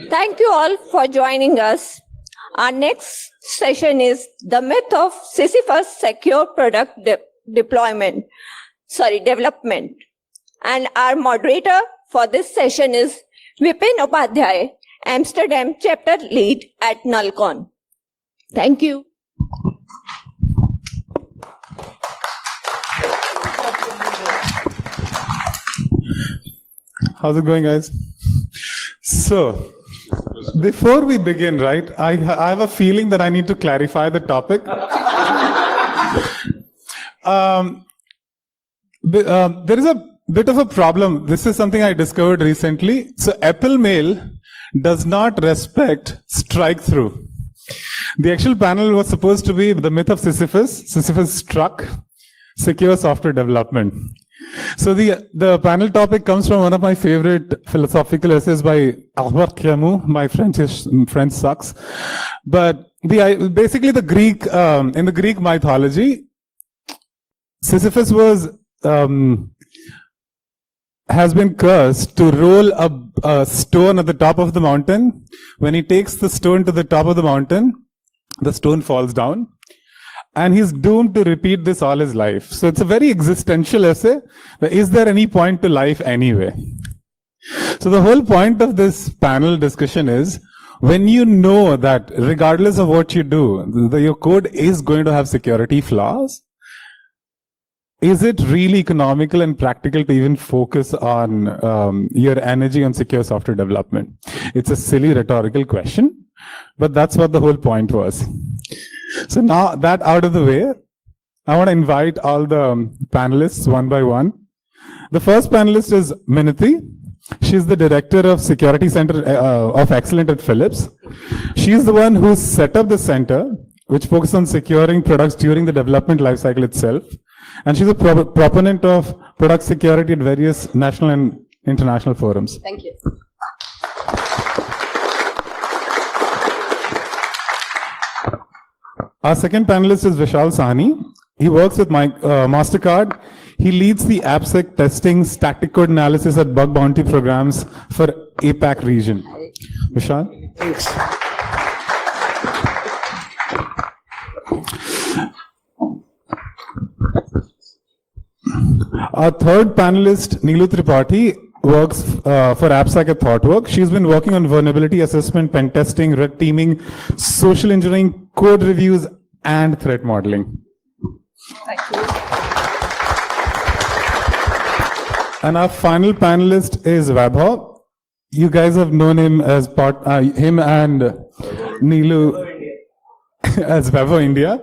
Thank you all for joining us. Our next session is the myth of Sisyphus secure product development. And our moderator for this session is Vipin Upadhyay, Amsterdam chapter lead at Nalcon. Thank you. How's it going, guys? So, before we begin, right, I have a feeling that I need to clarify the topic. There is a bit of a problem. This is something I discovered recently. So, Apple Mail does not respect strike-through. The actual panel was supposed to be the myth of Sisyphus. Sisyphus struck secure software development. So the panel topic comes from one of my favorite philosophical essays by Albert Camus. My French sucks. But basically the Greek, in the Greek mythology, Sisyphus has been cursed to roll a stone at the top of the mountain. When he takes the stone to the top of the mountain, the stone falls down. And he's doomed to repeat this all his life. So it's a very existential essay. Is there any point to life anyway? So the whole point of this panel discussion is, when you know that regardless of what you do, your code is going to have security flaws, is it really economical and practical to even focus on your energy on secure software development? It's a silly rhetorical question, but that's what the whole point was. So now that out of the way, I want to invite all the panelists one by one. The first panelist is Minati. She's the director of Security Center of Excellence at Philips. She's the one who set up the center, which focuses on securing products during the development lifecycle itself. And she's a proponent of product security at various national and international forums. Thank you. Our second panelist is Vishal Sahni. He works with MasterCard. He leads the AppSec testing, static code analysis at bug bounty programs for APAC region. Vishal? Thanks. Our third panelist, Neelu Tripathi, works for AppSec at ThoughtWorks. She's been working on vulnerability assessment, pen testing, red teaming, social engineering, code reviews, and threat modeling. Thank you. And our final panelist is Vaibhav. You guys have known him as him and Neelu as Vaibhav India.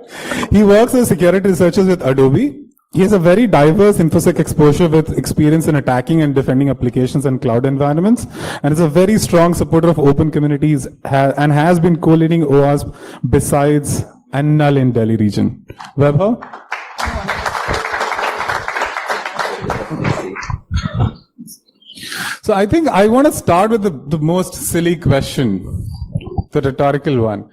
He works as security researcher with Adobe. He has a very diverse InfoSec exposure with experience in attacking and defending applications and cloud environments, and is a very strong supporter of open communities and has been co-leading OWASP besides and Null in Delhi region. Vaibhav? So I think I want to start with the most silly question, the rhetorical one.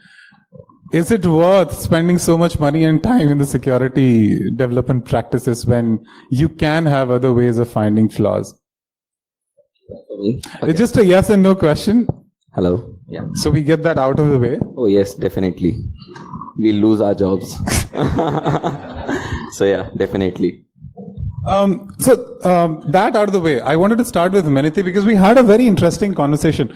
Is it worth spending so much money and time in the security development practices when you can have other ways of finding flaws? Okay. It's just a yes and no question. Hello. Yeah. So we get that out of the way. Oh yes, definitely. We'll lose our jobs. So yeah, definitely. That out of the way, I wanted to start with Minati because we had a very interesting conversation.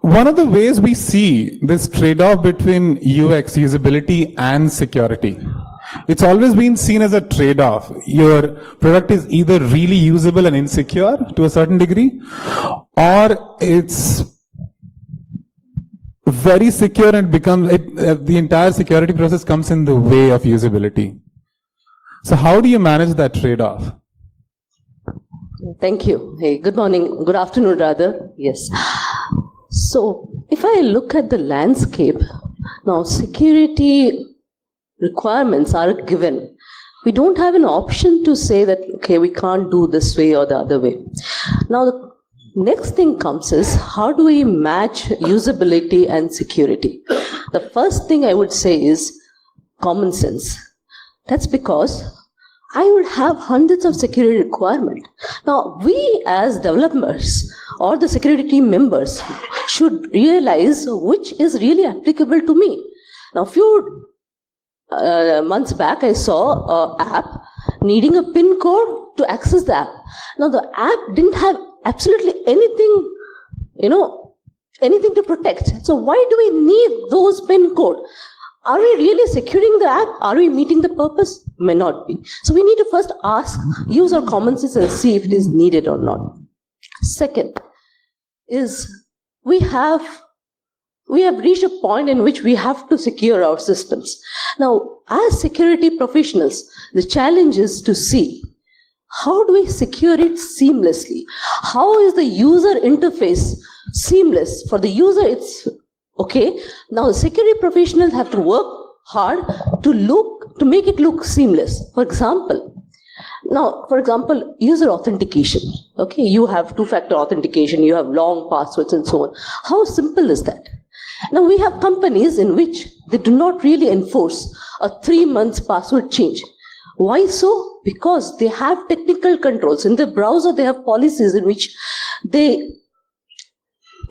One of the ways we see this trade-off between UX, usability, and security, it's always been seen as a trade-off. Your product is either really usable and insecure to a certain degree, or it's very secure and the entire security process comes in the way of usability. So how do you manage that trade-off? Thank you. Hey, good morning, good afternoon rather. Yes. So if I look at the landscape, now security requirements are a given. We don't have an option to say that, okay, we can't do this way or the other way. Now the next thing comes is, how do we match usability and security? The first thing I would say is common sense. That's because I would have hundreds of security requirements. Now, we as developers or the security team members should realize which is really applicable to me. Now, a few months back, I saw an app needing a PIN code to access the app. Now, the app didn't have absolutely anything, anything to protect. So why do we need those PIN code? Are we really securing the app? Are we meeting the purpose? May not be. So we need to first ask, use our common sense and see if it is needed or not. Second is we have reached a point in which we have to secure our systems. Now, as security professionals, the challenge is to see how do we secure it seamlessly? How is the user interface seamless? For the user, it's okay. Now, security professionals have to work hard to make it look seamless. For example, user authentication. Okay, you have two-factor authentication, you have long passwords and so on. How simple is that? Now, we have companies in which they do not really enforce a 3-month password change. Why so? Because they have technical controls. In the browser, they have policies in which they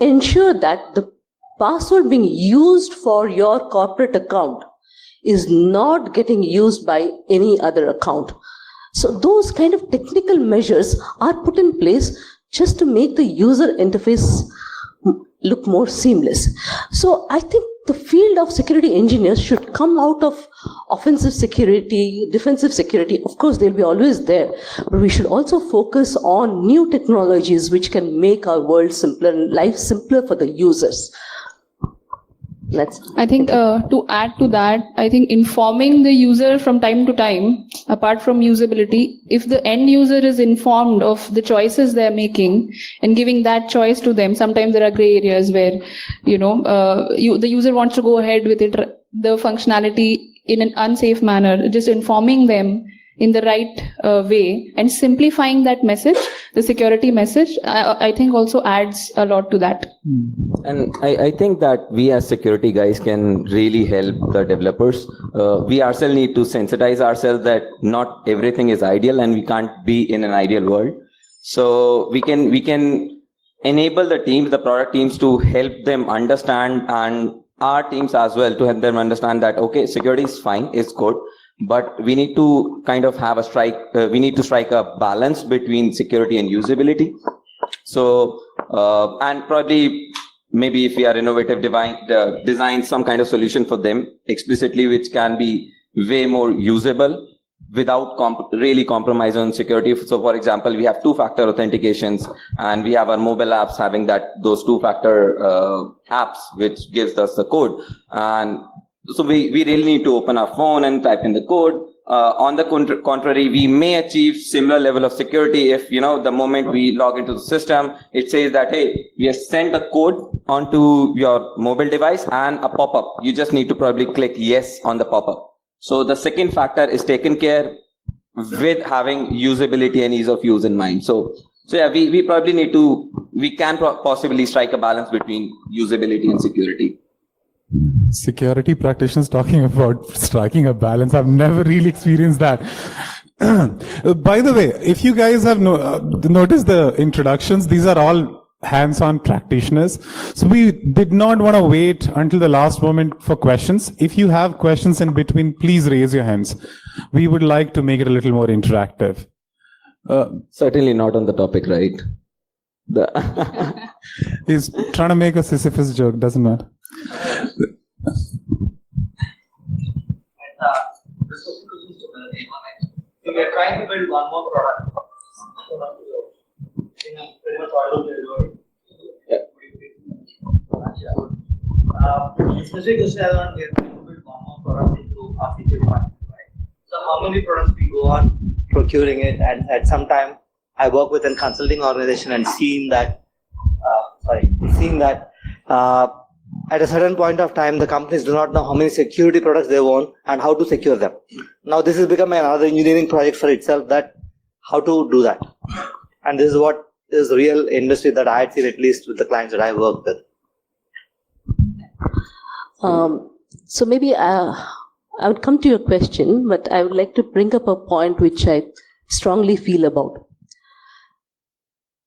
ensure that the password being used for your corporate account is not getting used by any other account. So those kind of technical measures are put in place just to make the user interface look more seamless. So I think the field of security engineers should come out of offensive security, defensive security. Of course, they'll be always there, but we should also focus on new technologies which can make our world simpler and life simpler for the users. I think to add to that, I think informing the user from time to time, apart from usability, if the end user is informed of the choices they're making and giving that choice to them, sometimes there are gray areas where, the user wants to go ahead with it, the functionality in an unsafe manner, just informing them in the right way and simplifying that message, the security message, I think also adds a lot to that. And I think that we as security guys can really help the developers. We ourselves need to sensitize ourselves that not everything is ideal and we can't be in an ideal world. So we can enable the teams, the product teams, to help them understand, and our teams as well to help them understand that, okay, security is fine, it's good, but we need to kind of have we need to strike a balance between security and usability. So, and probably maybe if we are innovative, design some kind of solution for them explicitly, which can be way more usable without really compromise on security. So for example, we have two-factor authentications and we have our mobile apps having those two-factor apps, which gives us the code. And so we really need to open our phone and type in the code. On the contrary, we may achieve similar level of security if, the moment we log into the system, it says that, hey, we have sent a code onto your mobile device and a pop-up. You just need to probably click yes on the pop-up. So the second factor is taken care with having usability and ease of use in mind. So yeah, we probably we can possibly strike a balance between usability and security. Security practitioners talking about striking a balance. I've never really experienced that. By the way, if you guys have noticed the introductions, these are all hands-on practitioners. So we did not want to wait until the last moment for questions. If you have questions in between, please raise your hands. We would like to make it a little more interactive. Certainly not on the topic, right? He's trying to make a Sisyphus joke, doesn't matter. We are trying to build one more product. Pretty much all especially because we are trying to build one more product into our feature fund, right? So how many products we go on procuring it, and at some time I work with a consulting organization and seeing that at a certain point of time, the companies do not know how many security products they own and how to secure them. Now, this has become another engineering project for itself, that how to do that. And this is what is the real industry that I had seen, at least with the clients that I worked with. So maybe I would come to your question, but I would like to bring up a point which I strongly feel about.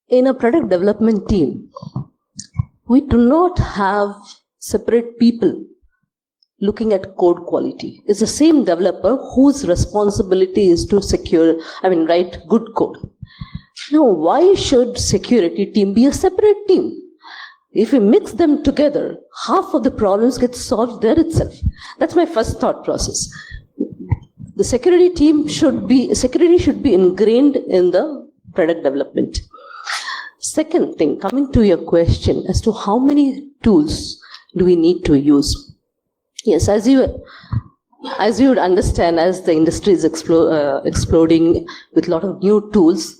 In a product development team, we do not have separate people looking at code quality. It's the same developer whose responsibility is to write good code. Now, why should security team be a separate team? If we mix them together, half of the problems get solved there itself. That's my first thought process. The security should be ingrained in the product development. Second thing, coming to your question as to how many tools do we need to use? Yes, as you would understand, as the industry is exploding with a lot of new tools,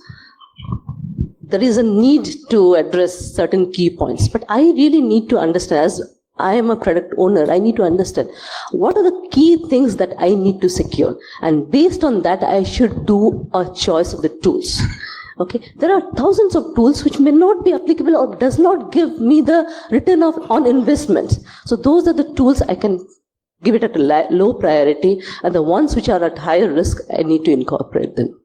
there is a need to address certain key points. But I really need to understand, as I am a product owner, I need to understand what are the key things that I need to secure. And based on that, I should do a choice of the tools. Okay, there are thousands of tools which may not be applicable or does not give me the return on investment. So those are the tools I can give it at a low priority, and the ones which are at higher risk, I need to incorporate them.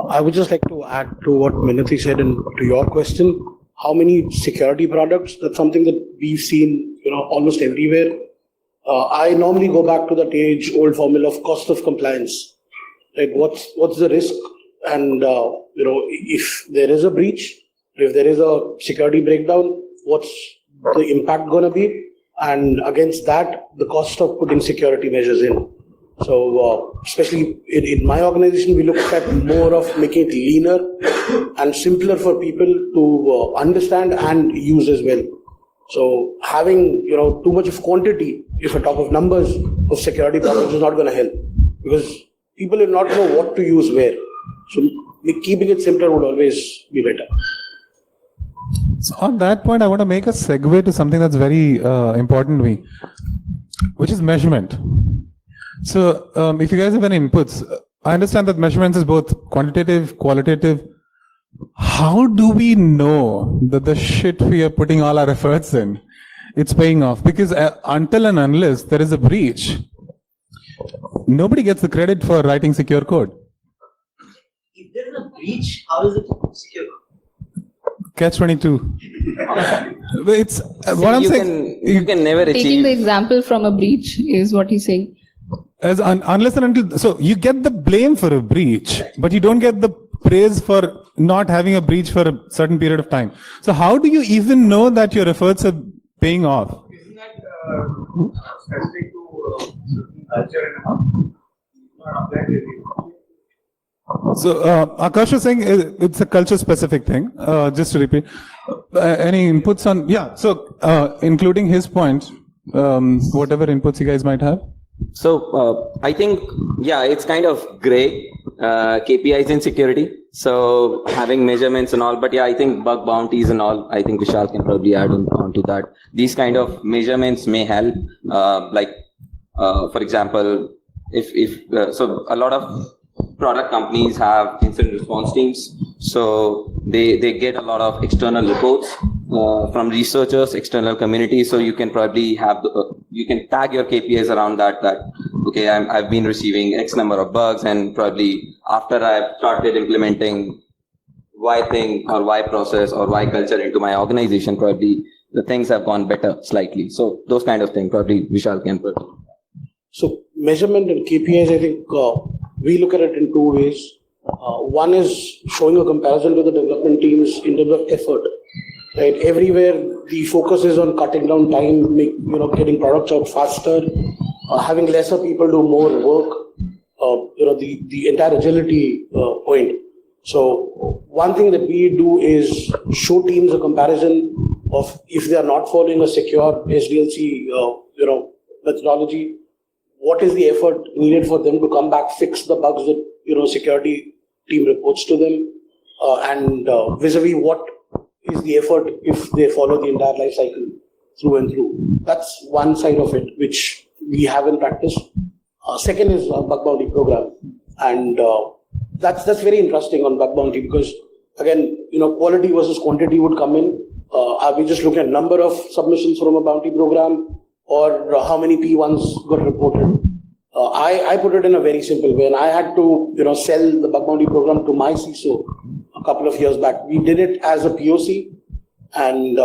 I would just like to add to what Minati said and to your question. How many security products? That's something that we've seen, almost everywhere. I normally go back to that age-old formula of cost of compliance. Like, what's the risk? And if there is a breach, if there is a security breakdown, what's the impact going to be? And against that, the cost of putting security measures in. So especially in my organization, we look at more of making it leaner and simpler for people to understand and use as well. So having too much of quantity, if I talk of numbers of security products, is not going to help, because people will not know what to use where. So keeping it simpler would always be better. So on that point, I want to make a segue to something that's very important to me, which is measurement. So if you guys have any inputs, I understand that measurements is both quantitative, qualitative. How do we know that the shit we are putting all our efforts in, it's paying off? Because until and unless there is a breach, nobody gets the credit for writing secure code. If there is a breach, how is it secure? Catch-22. It's what I'm saying. You can never Taking achieve. the example from a breach is what he's saying. Unless and until, so you get the blame for a breach, but you don't get the praise for not having a breach for a certain period of time. So how do you even know that your efforts are paying off? Isn't that specific to culture and not applied to everyone? So Akash was saying it's a culture specific thing. Just to repeat, any inputs on, yeah, so including his point, whatever inputs you guys might have. So I think, yeah, it's kind of gray KPIs in security. So having measurements and all, but yeah, I think bug bounties and all, I think Vishal can probably add on to that. These kind of measurements may help. For example, so a lot of product companies have incident response teams. So they get a lot of external reports from researchers, external community. So you can probably have, you can tag your KPIs around that, okay, I've been receiving X number of bugs, and probably after I've started implementing Y thing or Y process or Y culture into my organization, probably the things have gone better slightly. So those kind of things, probably Vishal can put. So measurement and KPIs, I think we look at it in two ways. One is showing a comparison to the development teams in terms of effort. Right, everywhere the focus is on cutting down time, getting products out faster, having lesser people do more work. The entire agility point. So one thing that we do is show teams a comparison of if they are not following a secure SDLC, methodology, what is the effort needed for them to come back, fix the bugs that security team reports to them, and vis-a-vis what is the effort if they follow the entire life cycle through and through. That's one side of it which we have in practice. Second is a bug bounty program, and that's very interesting on bug bounty, because again, quality versus quantity would come in. Are we just looking at number of submissions from a bounty program, or how many P1s got reported? I put it in a very simple way, and I had to sell the bug bounty program to my CISO a couple of years back. We did it as a POC, and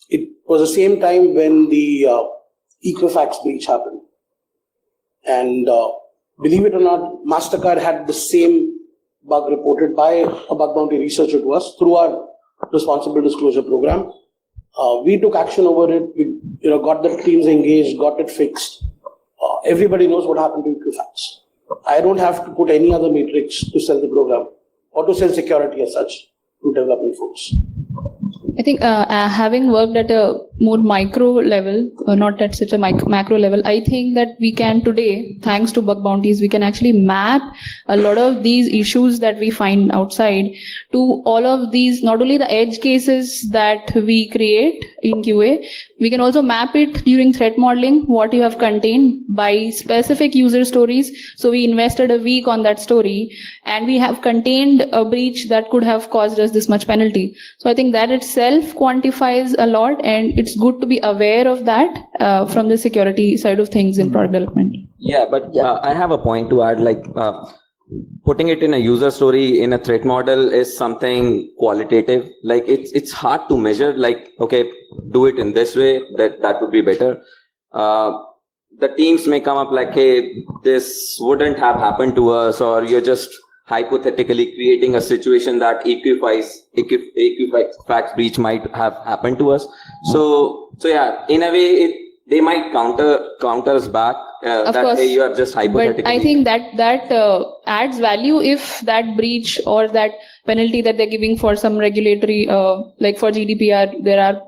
it was the same time when the Equifax breach happened. And believe it or not, MasterCard had the same bug reported by a bug bounty researcher to us through our responsible disclosure program. We took action over it. We got the teams engaged, got it fixed. Everybody knows what happened to Equifax. I don't have to put any other matrix to sell the program or to sell security as such to development folks. I think having worked at a more micro level, not at such a macro level, I think that we can today, thanks to bug bounties, we can actually map a lot of these issues that we find outside to all of these, not only the edge cases that we create in QA, we can also map it during threat modeling, what you have contained by specific user stories. So we invested a week on that story and we have contained a breach that could have caused us this much penalty. So I think that itself quantifies a lot, and it's good to be aware of that from the security side of things in product development. Yeah, but I have a point to add, like putting it in a user story in a threat model is something qualitative. Like it's hard to measure, like, okay, do it in this way, that would be better. The teams may come up like, hey, this wouldn't have happened to us, or you're just hypothetically creating a situation that Equifax breach might have happened to us. So yeah, in a way, they might counter us back Of that, course, hey, you are just hypothetically. But I think that adds value if that breach or that penalty that they're giving for some regulatory, like for GDPR, there are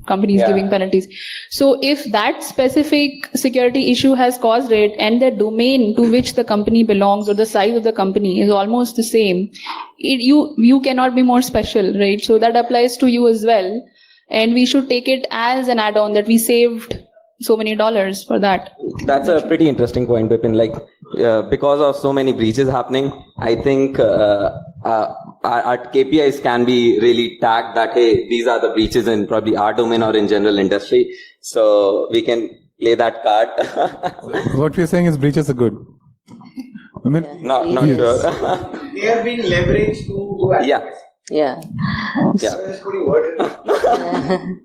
companies giving penalties. So if that specific security issue has caused it and the domain to which the company belongs or the size of the company is almost the same, you cannot be more special, right? So that applies to you as well. And we should take it as an add-on that we saved so many dollars for that. That's a pretty interesting point, Vipin. Like, because of so many breaches happening, I think our KPIs can be really tagged that, hey, these are the breaches in probably our domain or in general industry. So we can play that card. What we're saying is breaches are good. I mean, not yes. sure. They are being leveraged to Yeah. Yeah. Just putting word in.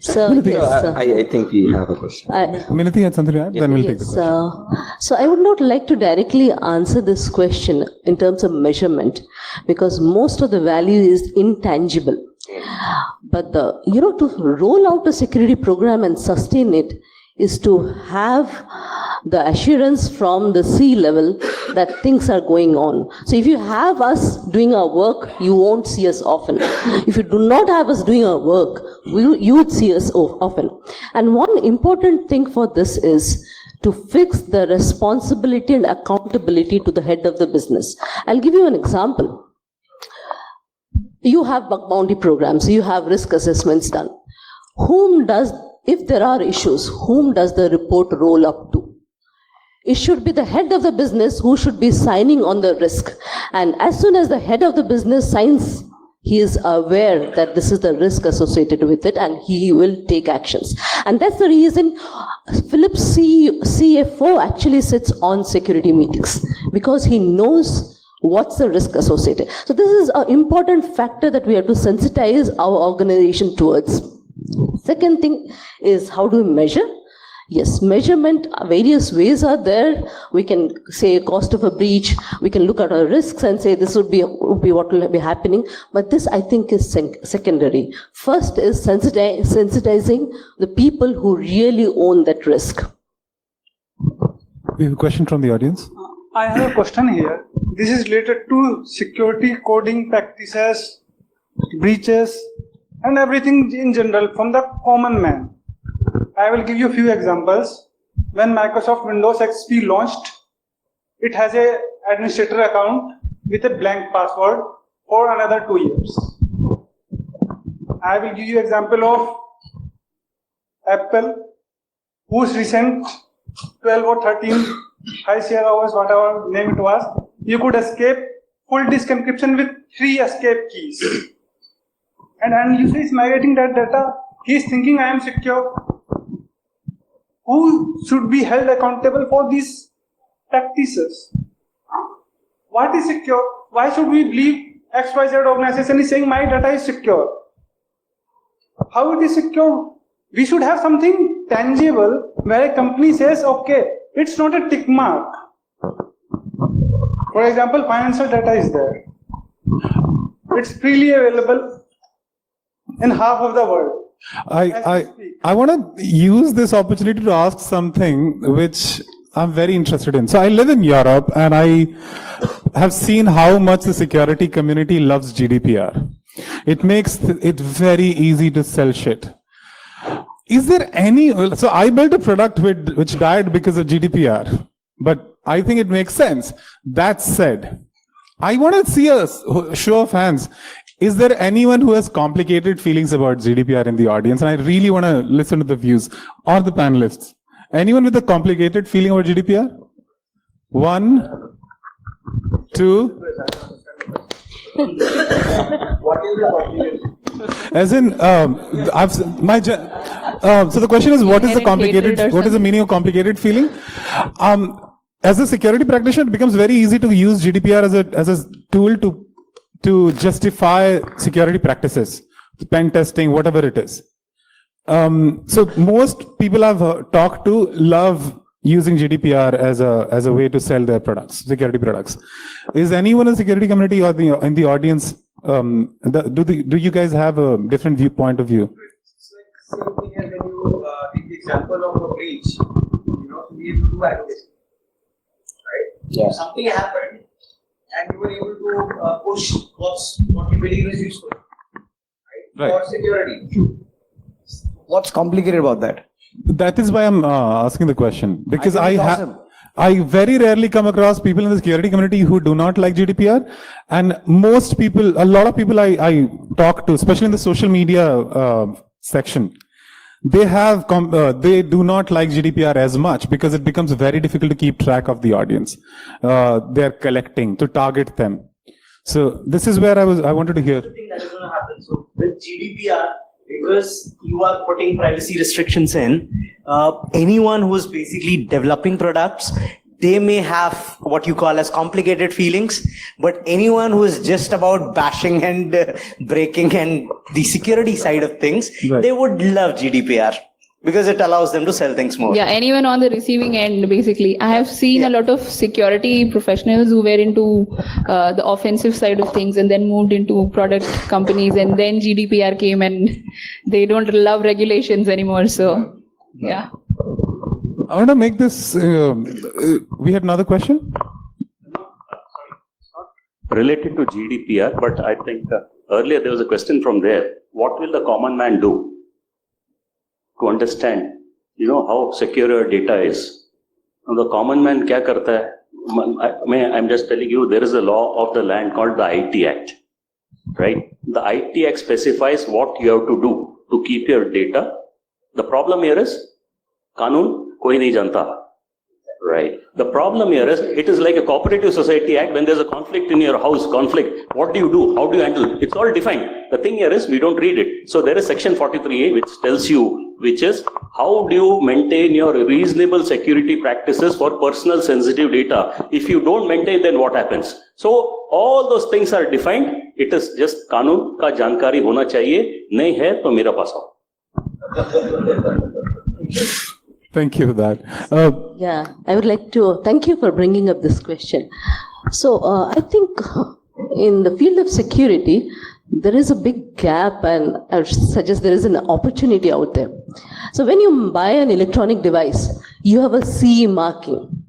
So, yes, I think we have a question. Minati had something to add, then we'll take the question. So I would not like to directly answer this question in terms of measurement, because most of the value is intangible. But to roll out a security program and sustain it is to have the assurance from the C-level that things are going on. So if you have us doing our work, you won't see us often. If you do not have us doing our work, you would see us often. And one important thing for this is to fix the responsibility and accountability to the head of the business. I'll give you an example. You have bug bounty programs, you have risk assessments done. If there are issues, whom does the report roll up to? It should be the head of the business who should be signing on the risk. And as soon as the head of the business signs, he is aware that this is the risk associated with it and he will take actions. And that's the reason Philip's CFO actually sits on security meetings, because he knows what's the risk associated. So this is an important factor that we have to sensitize our organization towards. Second thing is, how do we measure? Yes, measurement, various ways are there. We can say cost of a breach. We can look at our risks and say this would be what will be happening. But this, I think, is secondary. First is sensitizing the people who really own that risk. We have a question from the audience. I have a question here. This is related to security coding practices, breaches, and everything in general from the common man. I will give you a few examples. When Microsoft Windows XP launched, it has an administrator account with a blank password for another 2 years. I will give you an example of Apple, whose recent 12 or 13 high share hours, whatever name it was, you could escape full disk encryption with 3 escape keys. And user is migrating that data. He is thinking I am secure. who should be held accountable for these practices? What is secure? Why should we believe XYZ organization is saying my data is secure? How it is secure? We should have something tangible where a company says, okay, it's not a tick mark. For example, financial data is there. It's freely available in half of the world. I want to use this opportunity to ask something which I'm very interested in. So I live in Europe and I have seen how much the security community loves GDPR. It makes it very easy to sell shit. Is there any, so I built a product which died because of GDPR, but I think it makes sense. That said, I want to see a show of hands. Is there anyone who has complicated feelings about GDPR in the audience? And I really want to listen to the views or the panelists. Anyone with a complicated feeling about GDPR? 1, 2. What is the complication? As in, so the question is, what is the meaning of complicated feeling? As a security practitioner, it becomes very easy to use GDPR as a tool to justify security practices, pen testing, whatever it is. So most people I've talked to love using GDPR as a way to sell their products, security products. Is anyone in the security community or in the audience, do you guys have a different point of view? It's like same thing as when you take the example of a breach, we have to do advocacy, right? Yeah. If something happened and you were able to push what you believe is useful, right? For security. What's complicated about that? That is why I'm asking the question, because I very rarely come across people in the security community who do not like GDPR, and a lot of people I talk to, especially in the social media section, they do not like GDPR as much because it becomes very difficult to keep track of the audience. They're collecting to target them. So this is where I wanted to hear. I think that is going to happen. So with GDPR, because you are putting privacy restrictions in, anyone who is basically developing products, they may have what you call as complicated feelings, but anyone who is just about bashing and breaking and the security side of things, Right. They would love GDPR because it allows them to sell things more. Yeah, anyone on the receiving end, basically. I have seen a lot of security professionals who were into the offensive side of things and then moved into product companies, and then GDPR came and they don't love regulations anymore. So, yeah. I want to make this, we had another question? Related to GDPR, but I think earlier there was a question from there. What will the common man do to understand, how secure your data is? Now, the common man kya karta hai? I'm just telling you, there is a law of the land called the IT Act, right? The IT Act specifies what you have to do to keep your data. The problem here is, Kanun koi nahi janta. Right. The problem here is, it is like a Cooperative Society Act. When there's a conflict in your house, what do you do? How do you handle it? It's all defined. The thing here is, we don't read it. So there is section 43A, which tells you, which is, how do you maintain your reasonable security practices for personal sensitive data? If you don't maintain, then what happens? So all those things are defined. It is just कानून का जानकारी होना चाहिए. नहीं है तो मेरा पास आओ. Thank you for that. Yeah, I would like to thank you for bringing up this question. So I think in the field of security, there is a big gap, and I would suggest there is an opportunity out there. So when you buy an electronic device, you have a CE marking.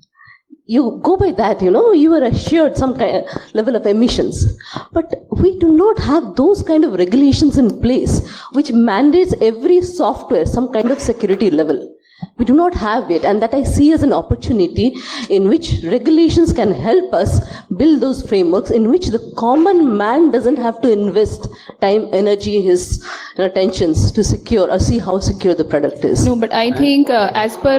You go by that, you are assured some kind of level of emissions. But we do not have those kind of regulations in place, which mandates every software some kind of security level. We do not have it, and that I see as an opportunity in which regulations can help us build those frameworks in which the common man doesn't have to invest time, energy, his attentions to secure or see how secure the product is. No, but I think as per,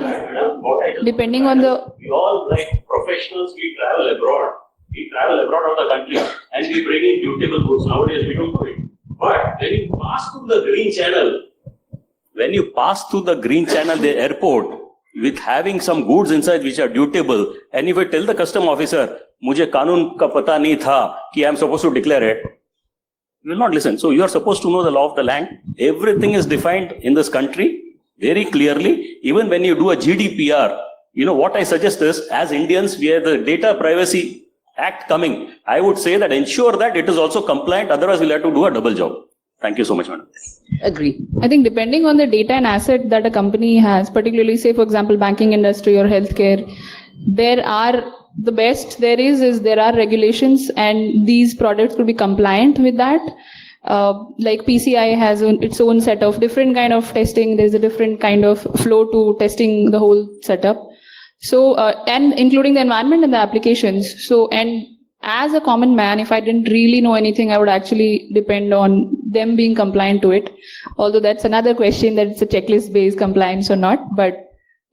depending on the... We all, like professionals, we travel abroad. We travel abroad of the country and we bring in beautiful goods. Nowadays, we don't do it. But when you pass through the green channel, the airport, with having some goods inside which are dutiable, and if I tell the custom officer, मुझे कानून का पता नहीं था कि I am supposed to declare it, you will not listen. So you are supposed to know the law of the land. Everything is defined in this country very clearly. Even when you do a GDPR, what I suggest is, as Indians, we have the Data Privacy Act coming. I would say that ensure that it is also compliant. Otherwise, we'll have to do a double job. Thank you so much, madam. Agree. I think depending on the data and asset that a company has, particularly say, for example, banking industry or healthcare, there are there are regulations, and these products could be compliant with that. Like PCI has its own set of different kind of testing. There's a different kind of flow to testing the whole setup. So, and including the environment and the applications. So, and as a common man, if I didn't really know anything, I would actually depend on them being compliant to it. Although that's another question, that it's a checklist based compliance or not. But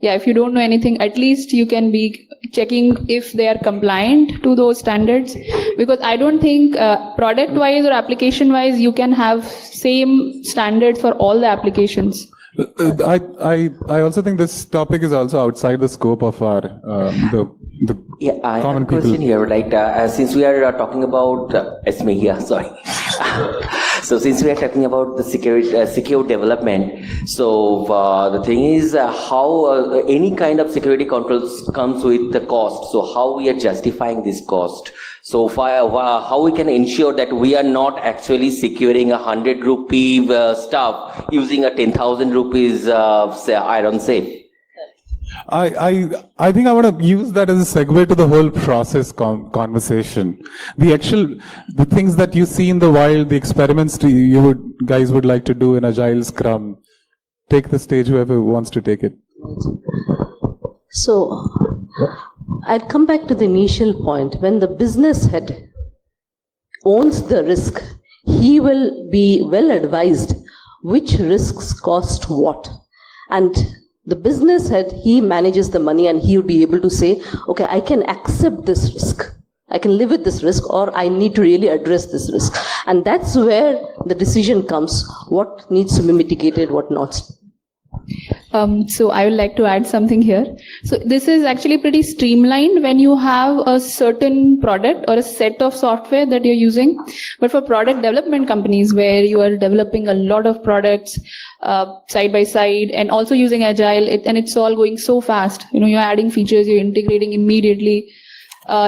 yeah, if you don't know anything, at least you can be checking if they are compliant to those standards. Because I don't think product wise or application wise, you can have same standards for all the applications. I also think this topic is also outside the scope of our the I common have a question people. here. Like since we are talking about Esme here, sorry. So since we are talking about the secure development, so the thing is how any kind of security controls comes with the cost. So how we are justifying this cost? So how we can ensure that we are not actually securing 100 rupee stuff using a 10,000 rupees iron safe? I think I want to use that as a segue to the whole process conversation. The things that you see in the wild, the experiments guys would like to do in Agile Scrum. Take the stage, whoever wants to take it. So, I'd come back to the initial point. When the business head owns the risk, he will be well advised which risks cost what. And the business head, he manages the money, and he would be able to say, okay, I can accept this risk. I can live with this risk, or I need to really address this risk. And that's where the decision comes, what needs to be mitigated, what not. So I would like to add something here. So this is actually pretty streamlined when you have a certain product or a set of software that you're using. But for product development companies where you are developing a lot of products side by side and also using Agile, and it's all going so fast, you're adding features, you're integrating immediately.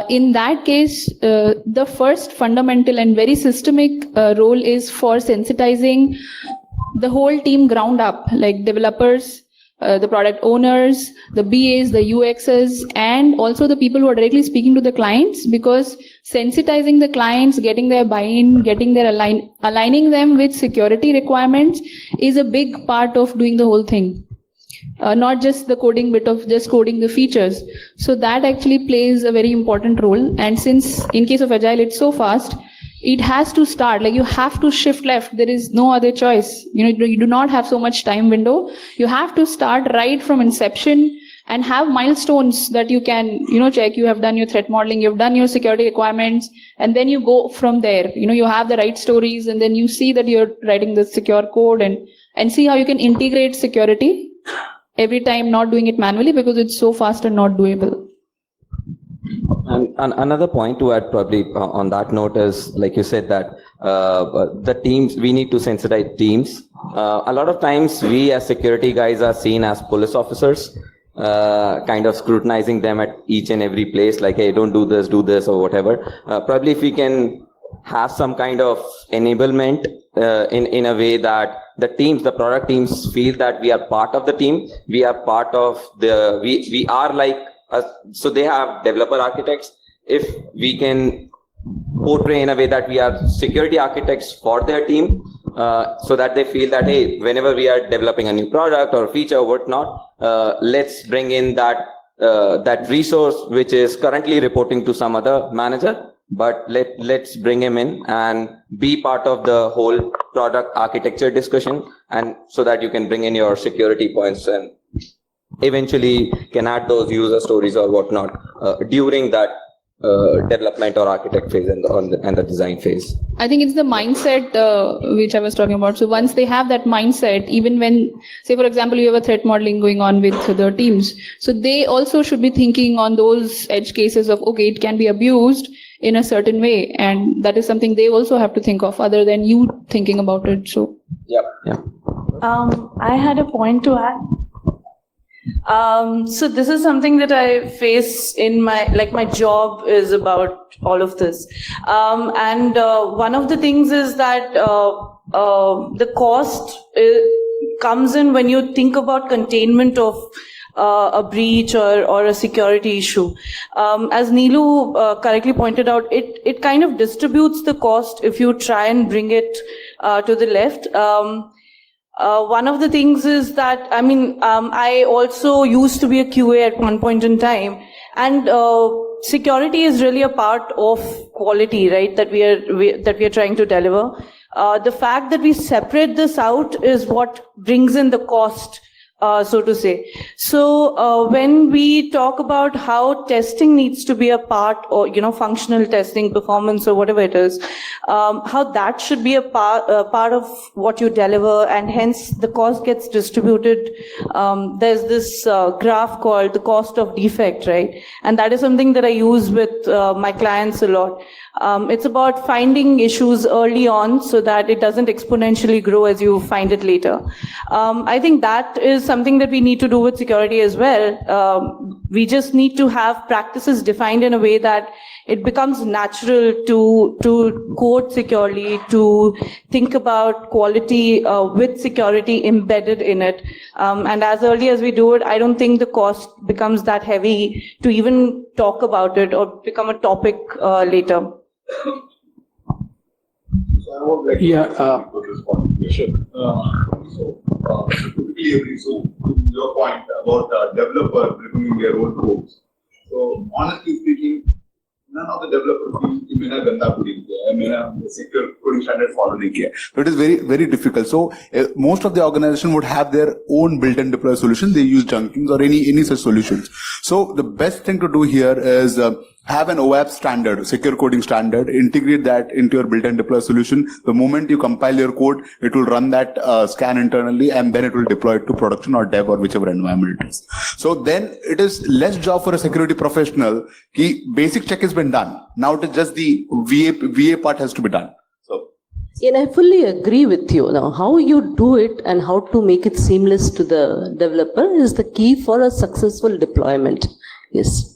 In that case, the first fundamental and very systemic role is for sensitizing the whole team ground up, like developers, the product owners, the BAs, the UXs, and also the people who are directly speaking to the clients, because sensitizing the clients, getting their buy-in, getting their aligning them with security requirements is a big part of doing the whole thing. Not just the coding bit of just coding the features. So that actually plays a very important role. And since in case of Agile, it's so fast, it has to start, like you have to shift left. There is no other choice. You do not have so much time window. You have to start right from inception and have milestones that you can, check. You have done your threat modeling, you've done your security requirements, and then you go from there. You have the right stories, and then you see that you're writing the secure code and see how you can integrate security every time, not doing it manually because it's so fast and not doable. And another point to add probably on that note is, like you said, that the teams, we need to sensitize teams. A lot of times we as security guys are seen as police officers, kind of scrutinizing them at each and every place, like, hey, don't do this or whatever. Probably if we can have some kind of enablement in a way that the teams, the product teams feel that we are part of the team, we are part of we are like, so they have developer architects. If we can portray in a way that we are security architects for their team, so that they feel that, hey, whenever we are developing a new product or feature or whatnot, let's bring in that resource which is currently reporting to some other manager, but let's bring him in and be part of the whole product architecture discussion, and so that you can bring in your security points and eventually can add those user stories or whatnot during that development or architect phase and the design phase? I think it's the mindset which I was talking about. So once they have that mindset, even when, say, for example, you have a threat modeling going on with the teams, so they also should be thinking on those edge cases of, okay, it can be abused in a certain way. And that is something they also have to think of other than you thinking about it. So, Yeah. I had a point to add. So this is something that I face in my job is about all of this. And one of the things is that the cost comes in when you think about containment of a breach or a security issue. As Neelu correctly pointed out, it kind of distributes the cost if you try and bring it to the left. One of the things is that, I also used to be a QA at one point in time, and security is really a part of quality, right? That we are trying to deliver. The fact that we separate this out is what brings in the cost, so to say. So when we talk about how testing needs to be a part, or functional testing, performance, or whatever it is, how that should be a part of what you deliver, and hence the cost gets distributed. There's this graph called the cost of defect, right? And that is something that I use with my clients a lot. It's about finding issues early on so that it doesn't exponentially grow as you find it later. I think that is something that we need to do with security as well. We just need to have practices defined in a way that it becomes natural to code securely, to think about quality with security embedded in it. And as early as we do it, I don't think the cost becomes that heavy to even talk about it or become a topic later. Yeah. So your point about developers reviewing their own codes. So honestly speaking, none of the developers feel ganda coding kiya, secure coding standard follow nahi kiya. So it is very, very difficult. So most of the organization would have their own build and deploy solution. They use Jenkins or any such solutions. So the best thing to do here is have an OAuth standard, secure coding standard, integrate that into your build and deploy solution. The moment you compile your code, it will run that scan internally, and then it will deploy it to production or dev or whichever environment it is. So then it is less job for a security professional. Ki basic check has been done. Now it is just the VA part has to be done. So. And I fully agree with you. Now, how you do it and how to make it seamless to the developer is the key for a successful deployment. Yes.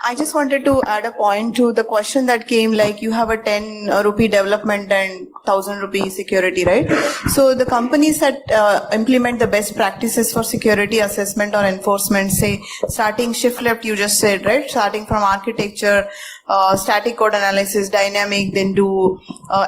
I just wanted to add a point to the question that came, like you have a 10 rupee development and 1,000 rupee security, right? So the companies that implement the best practices for security assessment or enforcement, say starting shift left, you just said, right? Starting from architecture, static code analysis, dynamic, then do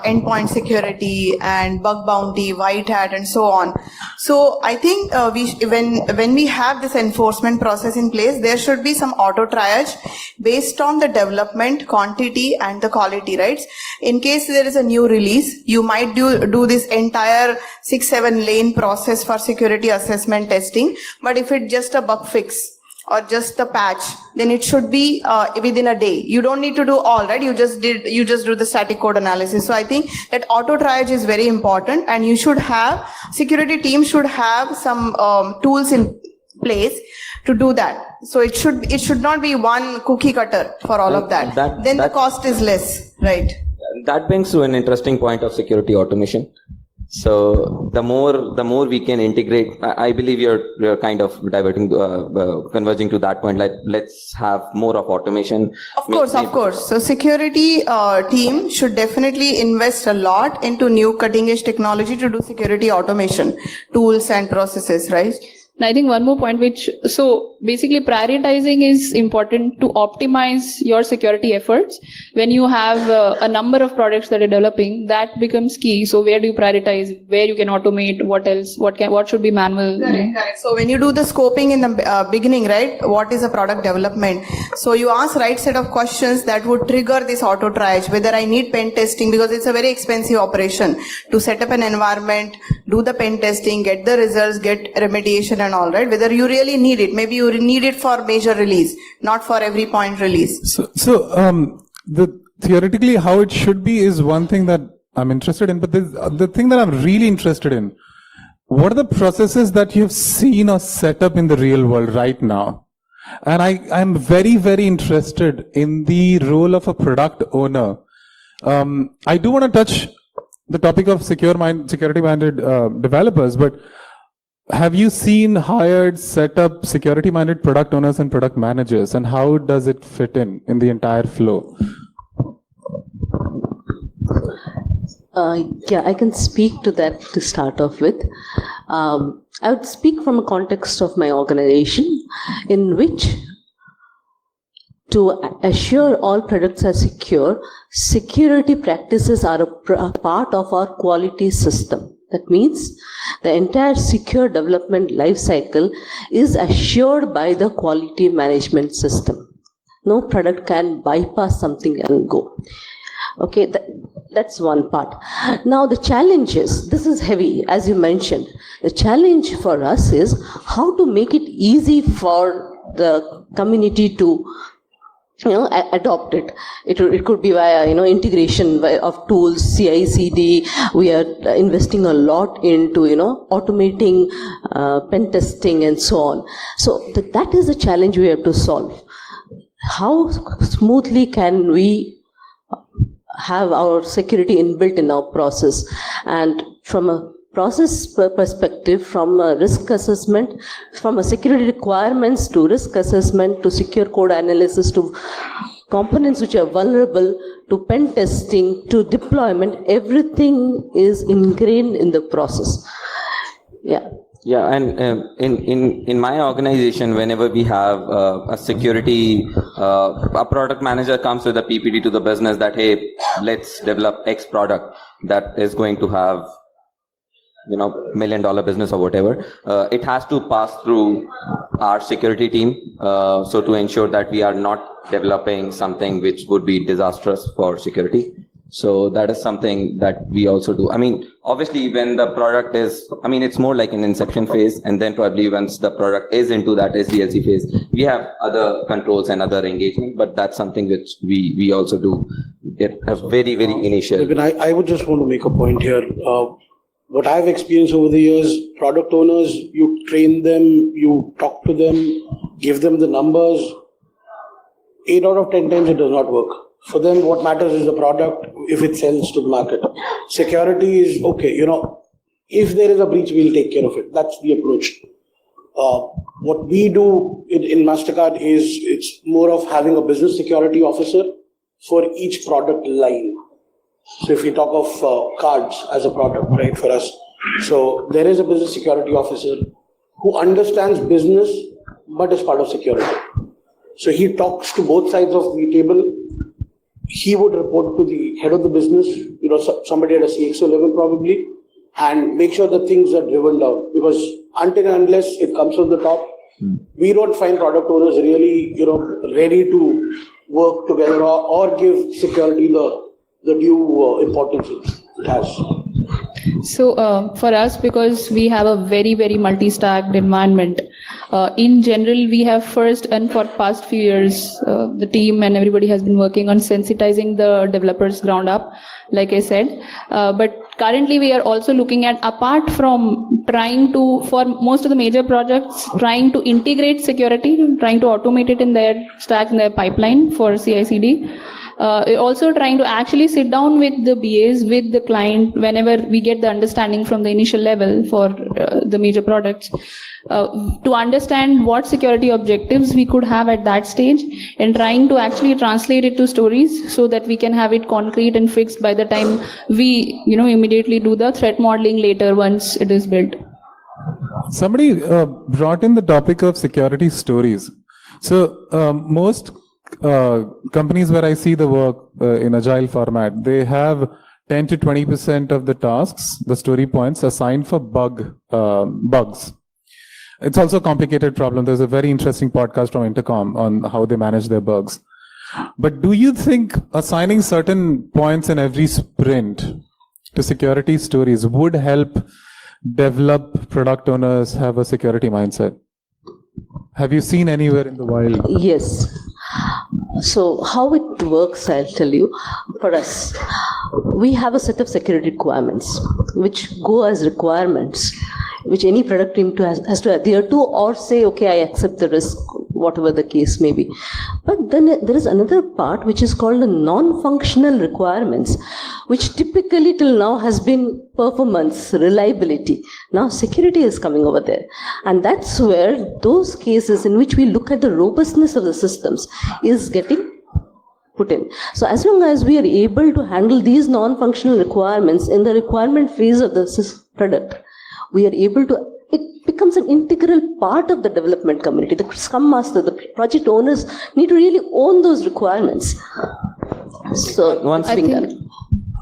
endpoint security and bug bounty, white hat, and so on. So I think when we have this enforcement process in place, there should be some auto triage based on the development quantity and the quality, right? In case there is a new release, you might do this entire 6-7 lane process for security assessment testing. But if it's just a bug fix or just a patch, then it should be within a day. You don't need to do all, right? You just do the static code analysis. So I think that auto triage is very important, and you should have, security team should have some tools in place to do that. So it should not be one cookie cutter for all of that. Then the cost is less, right? That brings to an interesting point of security automation. So the more we can integrate, I believe you're kind of converging to that point. Like, let's have more of automation. Of course. So security team should definitely invest a lot into new cutting edge technology to do security automation tools and processes, right? And I think one more point, so basically prioritizing is important to optimize your security efforts. When you have a number of products that are developing, that becomes key. So where do you prioritize, where you can automate, what else, what should be manual? Correct. So when you do the scoping in the beginning, right, what is a product development? So you ask right set of questions that would trigger this auto triage, whether I need pen testing, because it's a very expensive operation to set up an environment, do the pen testing, get the results, get remediation and all, right? Whether you really need it. Maybe you need it for major release, not for every point release. Theoretically, how it should be is one thing that I'm interested in, but the thing that I'm really interested in, what are the processes that you've seen or set up in the real world right now? And I'm very, very interested in the role of a product owner. I do want to touch the topic of security-minded developers, but have you seen hired, set up security-minded product owners and product managers, and how does it fit in the entire flow? Yeah, I can speak to that to start off with. I would speak from a context of my organization in which, to assure all products are secure, security practices are a part of our quality system. That means the entire secure development life cycle is assured by the quality management system. No product can bypass something and go. Okay, that's one part. Now the challenge is, this is heavy, as you mentioned. The challenge for us is how to make it easy for the community to adopt it. It could be via, integration of tools, CI/CD. We are investing a lot into, automating pen testing and so on. So that is the challenge we have to solve. How smoothly can we have our security inbuilt in our process? And from a process perspective, from a risk assessment, from a security requirements to risk assessment to secure code analysis to components which are vulnerable to pen testing to deployment, everything is ingrained in the process. Yeah. Yeah, and in my organization, whenever we have a security, a product manager comes with a PPT to the business that, hey, let's develop X product that is going to have, $1 million business or whatever. It has to pass through our security team, so to ensure that we are not developing something which would be disastrous for security. So that is something that we also do. I mean, obviously, when the product is, it's more like an inception phase, and then probably once the product is into that SDLC phase, we have other controls and other engagement, but that's something which we also do at a very, very initial. I would just want to make a point here. What I've experienced over the years, product owners, you train them, you talk to them, give them the numbers. 8 out of 10 times it does not work. For them, what matters is the product, if it sells to the market. Security is okay, if there is a breach, we'll take care of it. That's the approach. What we do in MasterCard is it's more of having a business security officer for each product line. So if you talk of cards as a product, right, for us. So there is a business security officer who understands business, but is part of security. So he talks to both sides of the table. He would report to the head of the business, somebody at a CXO level probably, and make sure that things are driven down. Because until and unless it comes from the top, we don't find product owners really, ready to work together or give security the due importance it has. So for us, because we have a very, very multi-stacked environment, in general, we have first, and for past few years, the team and everybody has been working on sensitizing the developers ground up, like I said. But currently, we are also looking at, apart from trying to, for most of the major projects, trying to integrate security, trying to automate it in their stack, in their pipeline for CI/CD. Also trying to actually sit down with the BAs, with the client, whenever we get the understanding from the initial level for the major products, to understand what security objectives we could have at that stage, and trying to actually translate it to stories so that we can have it concrete and fixed by the time we, immediately do the threat modeling later once it is built. Somebody brought in the topic of security stories. So most companies where I see the work in agile format, they have 10 to 20% of the tasks, the story points, assigned for bugs. It's also a complicated problem. There's a very interesting podcast from Intercom on how they manage their bugs. But do you think assigning certain points in every sprint to security stories would help develop product owners have a security mindset? Have you seen anywhere in the wild? Yes. So how it works, I'll tell you. For us, we have a set of security requirements which go as requirements, which any product team has to adhere to, or say, okay, I accept the risk, whatever the case may be. But then there is another part which is called the non-functional requirements, which typically till now has been performance, reliability. Now security is coming over there. And that's where those cases in which we look at the robustness of the systems is getting put in. So as long as we are able to handle these non-functional requirements in the requirement phase of the product, we are able to, it becomes an integral part of the development community. The Scrum Master, the project owners need to really own those requirements. So once being done.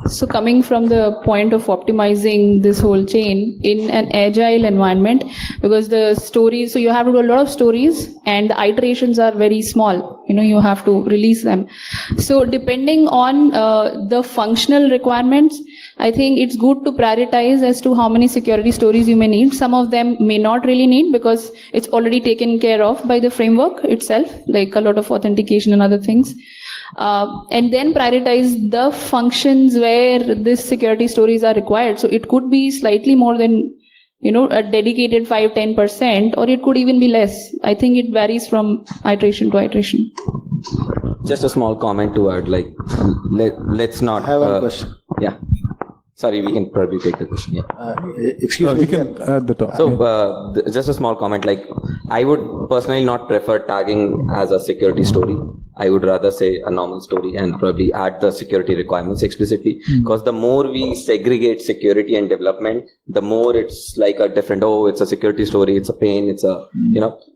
So coming from the point of optimizing this whole chain in an agile environment, because the stories, so you have to do a lot of stories and the iterations are very small, you have to release them. So depending on the functional requirements, I think it's good to prioritize as to how many security stories you may need. Some of them may not really need because it's already taken care of by the framework itself, like a lot of authentication and other things. And then prioritize the functions where these security stories are required. So it could be slightly more than, a dedicated 5-10%, or it could even be less. I think it varies from iteration to iteration. Just a small comment to add, like, let's not. I have one question. Yeah. Sorry, we can probably take the question. Yeah. Excuse me. We can add the top. So, just a small comment. Like, I would personally not prefer tagging as a security story. I would rather say a normal story and probably add the security requirements explicitly. Because the more we segregate security and development, the more it's like a different, it's a security story, it's a pain, it's a,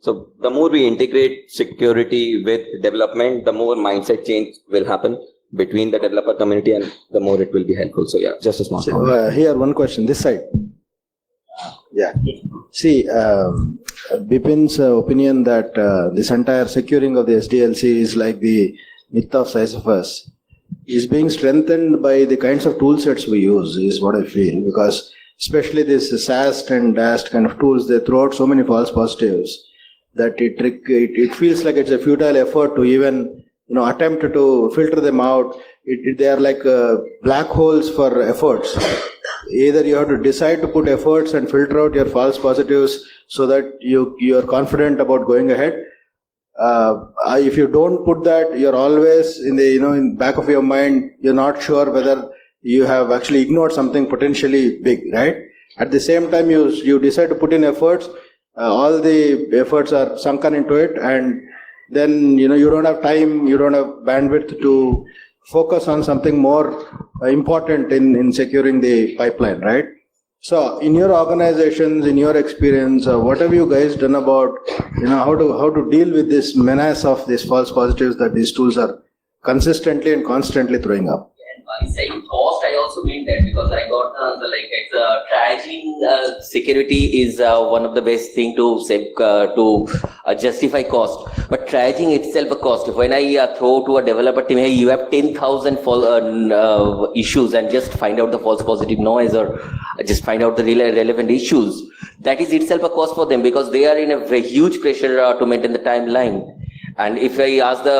So the more we integrate security with development, the more mindset change will happen between the developer community, and the more it will be helpful. So yeah, just a small comment. Here, one question, this side. Yeah. See, Bipin's opinion that this entire securing of the SDLC is like the myth of Sisyphus is being strengthened by the kinds of tool sets we use, is what I feel. Because especially this SAST and DAST kind of tools, they throw out so many false positives that it feels like it's a futile effort to even attempt to filter them out. They are like black holes for efforts. Either you have to decide to put efforts and filter out your false positives so that you are confident about going ahead. If you don't put that, you're always in the in back of your mind, you're not sure whether you have actually ignored something potentially big, right? At the same time, you decide to put in efforts. All the efforts are sunken into it, and then you don't have time, you don't have bandwidth to focus on something more important in securing the pipeline, right? So in your organizations, in your experience, what have you guys done about how to deal with this menace of these false positives that these tools are consistently and constantly throwing up? By saying cost, I also mean that because I got the answer, like it's triaging security is one of the best thing to say to justify cost. But triaging itself a cost. When I throw to a developer team, hey, you have 10,000 issues and just find out the false positive noise or just find out the relevant issues. That is itself a cost for them because they are in a very huge pressure to maintain the timeline. And if I ask the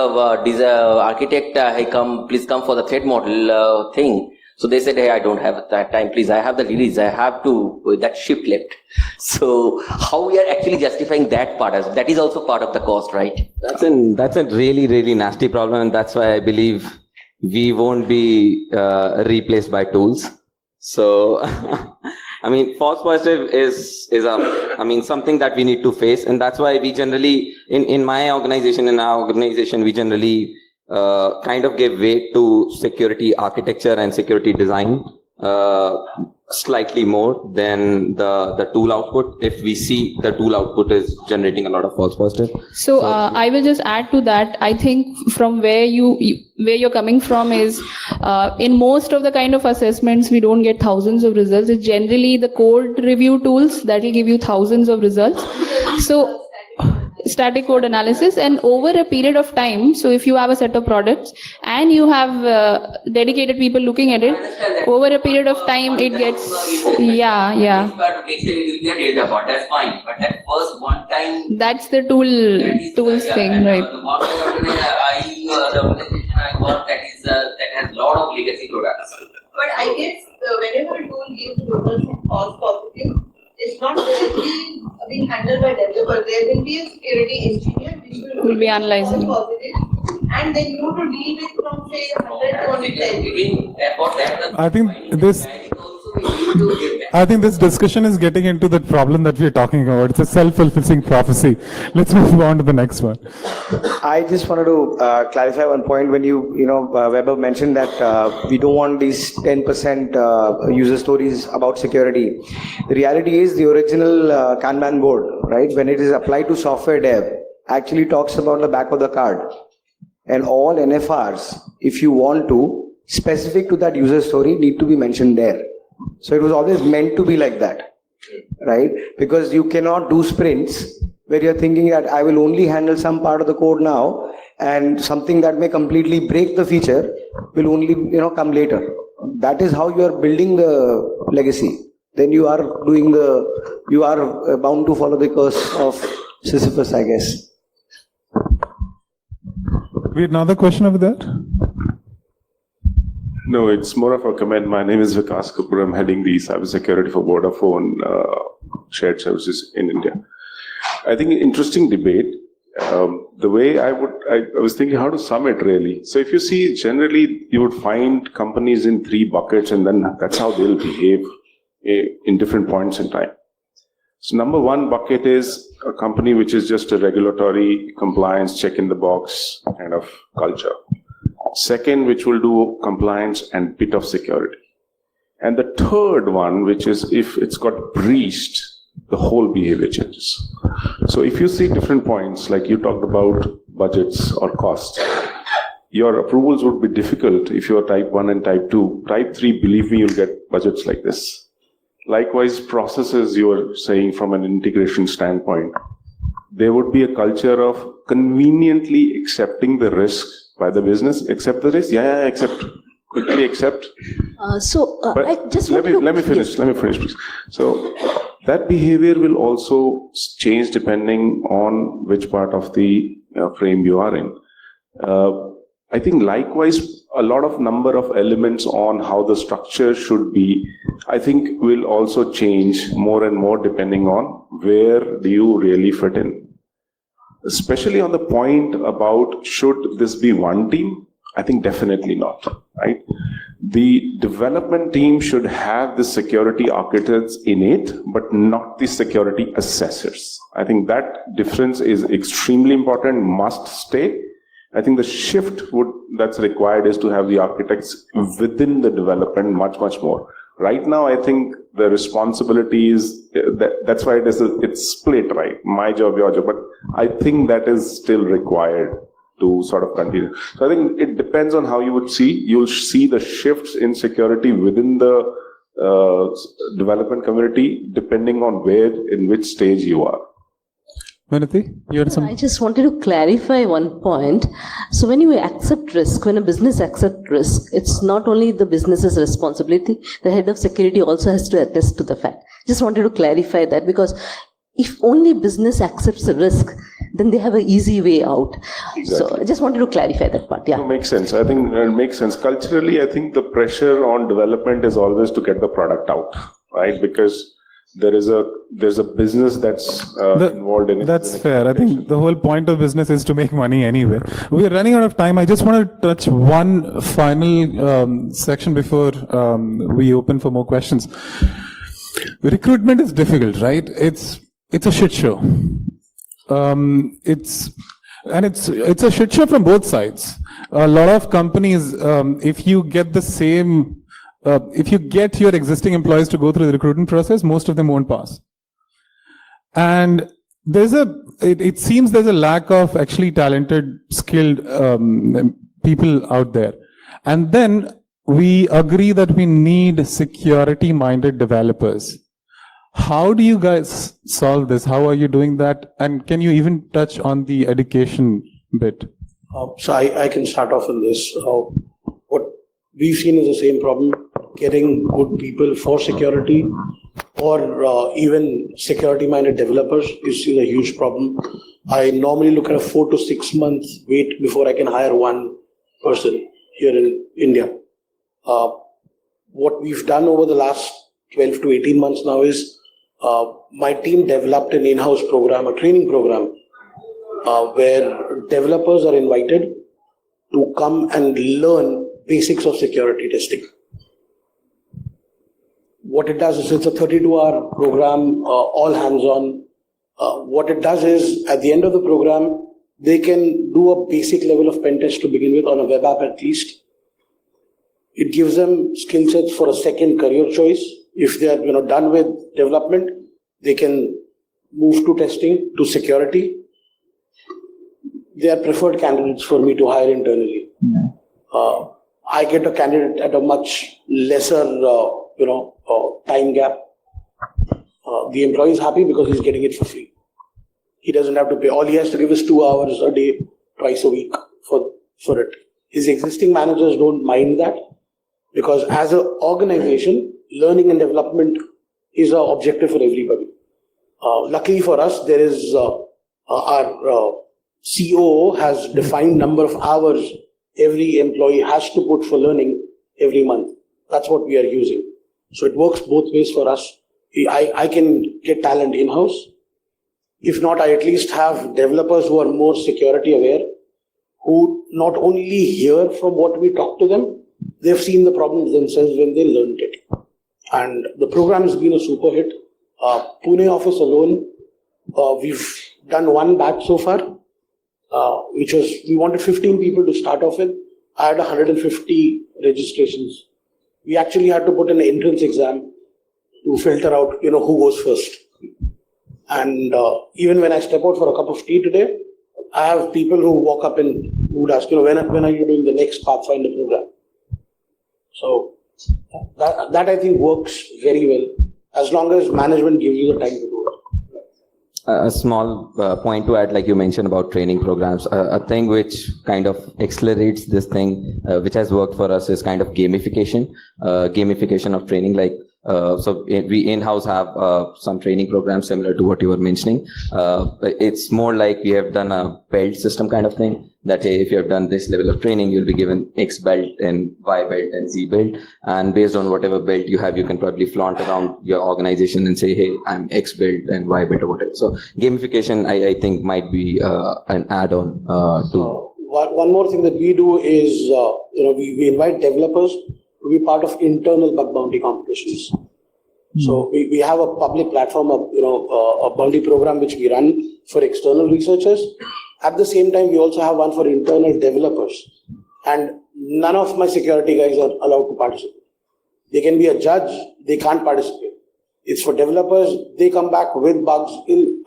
architect, hey, please come for the threat model thing. So they said, hey, I don't have that time, please. I have the release. I have to, that shift left. So how we are actually justifying that part, that is also part of the cost, right? That's a really, really nasty problem. And that's why I believe we won't be replaced by tools. So, I mean, false positive is something that we need to face. And that's why we generally, in our organization, we generally kind of give weight to security architecture and security design slightly more than the tool output, if we see the tool output is generating a lot of false positives. So I will just add to that. I think from where you're coming from is in most of the kind of assessments, we don't get thousands of results. It's generally the code review tools that will give you thousands of results. static code analysis, and over a period of time, so if you have a set of products and you have dedicated people looking at it, over a period of time it gets, yeah. That's fine, but at first one time. That's the tools thing, right? The organization I work that has a lot of legacy products. But I guess whenever a tool gives users some false positive, it's not directly being handled by developers. There will be a security engineer which will be analyzing false positive, and then you to deal with from say 100 to 110. I think this discussion is getting into the problem that we're talking about. It's a self-fulfilling prophecy. Let's move on to the next one. I just wanted to clarify one point when Weber mentioned that we don't want these 10% user stories about security. The reality is the original Kanban board, right? When it is applied to software dev, actually talks about the back of the card. And all NFRs, if you want to, specific to that user story, need to be mentioned there. So it was always meant to be like that, right? Because you cannot do sprints where you're thinking that I will only handle some part of the code now, and something that may completely break the feature will only come later. That is how you are building the legacy. Then you are bound to follow the curse of Sisyphus, I guess. We had another question over there. No, it's more of a comment. My name is Vikas Kapoor. I'm heading the cybersecurity for Vodafone shared services in India. I think an interesting debate. The way I was thinking how to sum it really. So if you see, generally you would find companies in 3 buckets, and then that's how they'll behave in different points in time. So number 1 bucket is a company which is just a regulatory compliance, check in the box kind of culture. Second, which will do compliance and bit of security. And the third one, which is if it's got breached, the whole behavior changes. So if you see different points, like you talked about budgets or costs, your approvals would be difficult if you're type 1 and type 2. Type 3, believe me, you'll get budgets like this. Likewise, processes, you were saying from an integration standpoint, there would be a culture of conveniently accepting the risk by the business. Accept the risk? Yeah, accept. Quickly accept. I just let me finish, please. So that behavior will also change depending on which part of the frame you are in. I think likewise, a lot of number of elements on how the structure should be, I think will also change more and more depending on where do you really fit in. Especially on the point about should this be one team? I think definitely not, right? The development team should have the security architects in it, but not the security assessors. I think that difference is extremely important, must stay. I think the shift that's required is to have the architects within the development much more. Right now, I think the responsibility is, that's why it's split, right? My job, your job, but I think that is still required to sort of continue. So I think it depends on how you would see. You'll see the shifts in security within the development community, depending on in which stage you are. Vinati, you had some. I just wanted to clarify one point. So when you accept risk, when a business accepts risk, it's not only the business's responsibility, the head of security also has to attest to the fact. Just wanted to clarify that, because if only business accepts the risk, then they have an easy way out. Exactly. So I just wanted to clarify that part. Yeah. No, makes sense. I think it makes sense. Culturally, I think the pressure on development is always to get the product out, right? Because there's a business that's involved in it. That's fair. I think the whole point of business is to make money anyway. We're running out of time. I just want to touch one final section before we open for more questions. Recruitment is difficult, right? It's a shit show. It's a shit show from both sides. A lot of companies, if you get if you get your existing employees to go through the recruitment process, most of them won't pass. And it seems there's a lack of actually talented, skilled people out there. And then we agree that we need security-minded developers. How do you guys solve this? How are you doing that? And can you even touch on the education bit? So I can start off on this. What we've seen is the same problem: getting good people for security, or even security-minded developers is still a huge problem. I normally look at a 4 to 6 month wait before I can hire one person here in India. What we've done over the last 12 to 18 months now is my team developed an in-house program, a training program, where developers are invited to come and learn basics of security testing. What it does is it's a 32-hour program, all hands-on. What it does is at the end of the program, they can do a basic level of pen test to begin with on a web app at least. It gives them skill sets for a second career choice. If they are done with development, they can move to testing, to security. They are preferred candidates for me to hire internally. I get a candidate at a much lesser, time gap. The employee is happy because he's getting it for free. He doesn't have to pay. All he has to give is 2 hours a day, twice a week for it. His existing managers don't mind that because as an organization, learning and development is an objective for everybody. Luckily for us, there is our COO has defined number of hours every employee has to put for learning every month. That's what we are using. So it works both ways for us. I can get talent in-house. If not, I at least have developers who are more security aware, who not only hear from what we talk to them, they've seen the problems themselves when they learned it. And the program has been a super hit. Pune office alone, we've done one batch so far, which was, we wanted 15 people to start off with. I had 150 registrations. We actually had to put an entrance exam to filter out, who goes first. And even when I step out for a cup of tea today, I have people who walk up and would ask, when are you doing the next Pathfinder program? So that I think works very well, as long as management gives you the time to do it. A small point to add, like you mentioned about training programs, a thing which kind of accelerates this thing, which has worked for us, is kind of gamification of training. Like, so we in-house have some training programs similar to what you were mentioning. It's more like we have done a belt system kind of thing, that hey, if you have done this level of training, you'll be given X belt and Y belt and Z belt. And based on whatever belt you have, you can probably flaunt around your organization and say, hey, I'm X belt and Y belt or whatever. So gamification, I think, might be an add-on to. One more thing that we do is, we invite developers to be part of internal bug bounty competitions. So we have a public platform, a bounty program which we run for external researchers. At the same time, we also have one for internal developers. And none of my security guys are allowed to participate. They can be a judge, they can't participate. It's for developers, they come back with bugs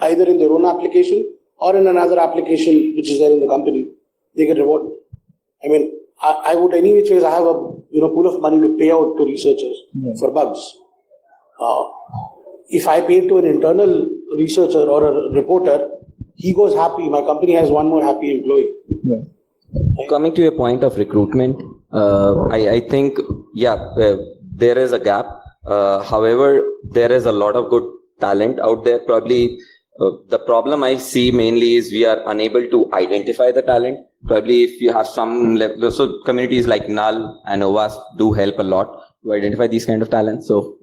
either in their own application or in another application which is there in the company. They get rewarded. I mean, I would any which ways, I have a pool of money to pay out to researchers for bugs. If I pay to an internal researcher or a reporter, he goes happy. My company has one more happy employee. Coming to your point of recruitment, I think, there is a gap. However, there is a lot of good talent out there. Probably the problem I see mainly is we are unable to identify the talent. Probably if you have some level, so communities like Null and OWASP do help a lot to identify these kind of talents. So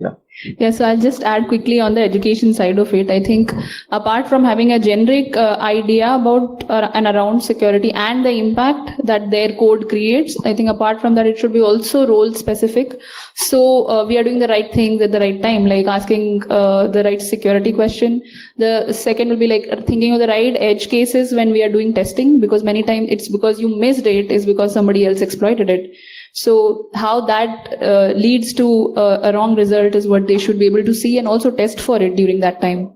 Yeah, so I'll just add quickly on the education side of it. I think apart from having a generic idea about and around security and the impact that their code creates, I think apart from that, it should be also role specific. So we are doing the right things at the right time, like asking the right security question. The second will be like thinking of the right edge cases when we are doing testing, because many times it's because you missed it is because somebody else exploited it. So how that leads to a wrong result is what they should be able to see and also test for it during that time.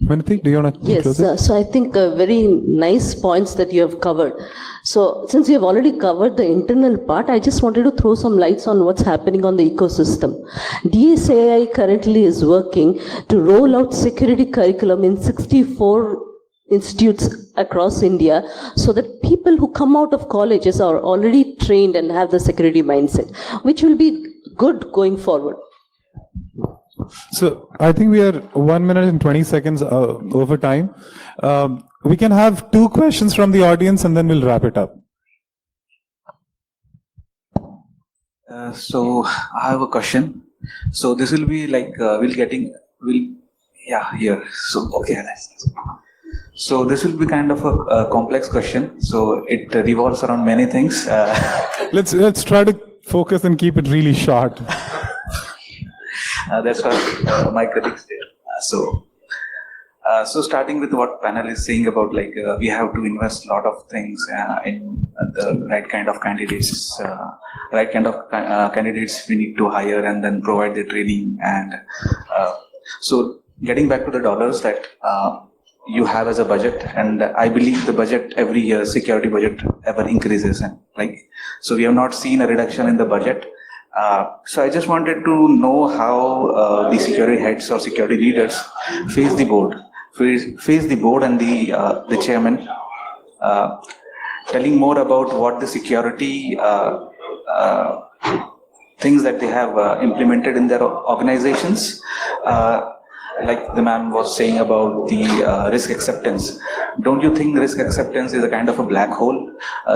Manati, do you want to Yes, close it? so I think very nice points that you have covered. So since you have already covered the internal part, I just wanted to throw some lights on what's happening on the ecosystem. DSAI currently is working to roll out security curriculum in 64 institutes across India, so that people who come out of colleges are already trained and have the security mindset, which will be good going forward. So I think we are 1 minute and 20 seconds over time. We can have 2 questions from the audience and then we'll wrap it up. So I have a question. So this will be like here. So okay. So this will be kind of a complex question. So it revolves around many things. Let's try to focus and keep it really short. That's what my critics did. So starting with what panel is saying about we have to invest a lot of things in the right kind of candidates, candidates we need to hire and then provide the training. And so getting back to the dollars that you have as a budget, and I believe the budget every year, security budget ever increases, and so we have not seen a reduction in the budget. So I just wanted to know how the security heads or security leaders face the board and the chairman, telling more about what the security things that they have implemented in their organizations. Like the man was saying about the risk acceptance. Don't you think risk acceptance is a kind of a black hole?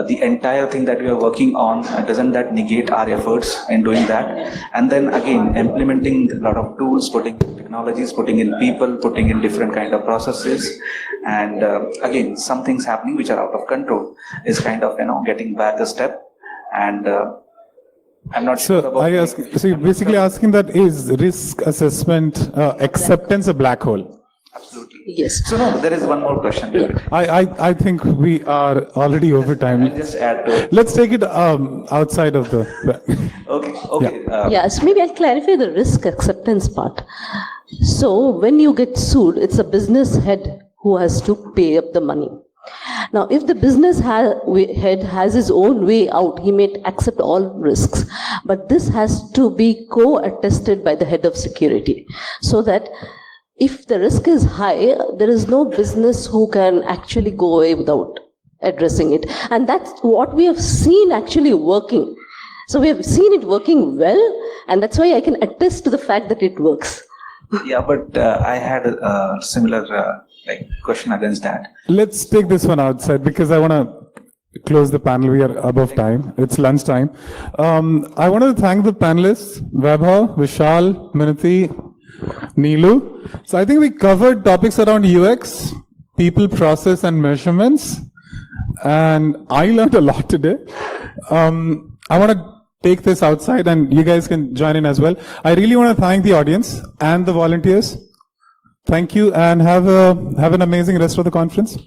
The entire thing that we are working on, doesn't that negate our efforts in doing that? And then again, implementing a lot of tools, putting technologies, putting in people, putting in different kind of processes. And again, some things happening which are out of control is kind of, getting back a step. And I'm not sure about. So you're basically asking that is risk assessment acceptance a black hole? Absolutely. Yes. So no, there is one more question. I think we are already over time. I'll just add to it. Let's take it outside of the. Okay. So maybe I'll clarify the risk acceptance part. So when you get sued, it's a business head who has to pay up the money. Now, if the business head has his own way out, he may accept all risks. But this has to be co-attested by the head of security, so that if the risk is high, there is no business who can actually go away without addressing it. And that's what we have seen actually working. So we have seen it working well, and that's why I can attest to the fact that it works. Yeah, but I had a similar question against that. Let's take this one outside because I want to close the panel. We are above time. It's lunchtime. I want to thank the panelists, Vaibhav, Vishal, Minati, Neelu. So I think we covered topics around UX, people, process, and measurements. And I learned a lot today. I want to take this outside and you guys can join in as well. I really want to thank the audience and the volunteers. Thank you and have an amazing rest of the conference.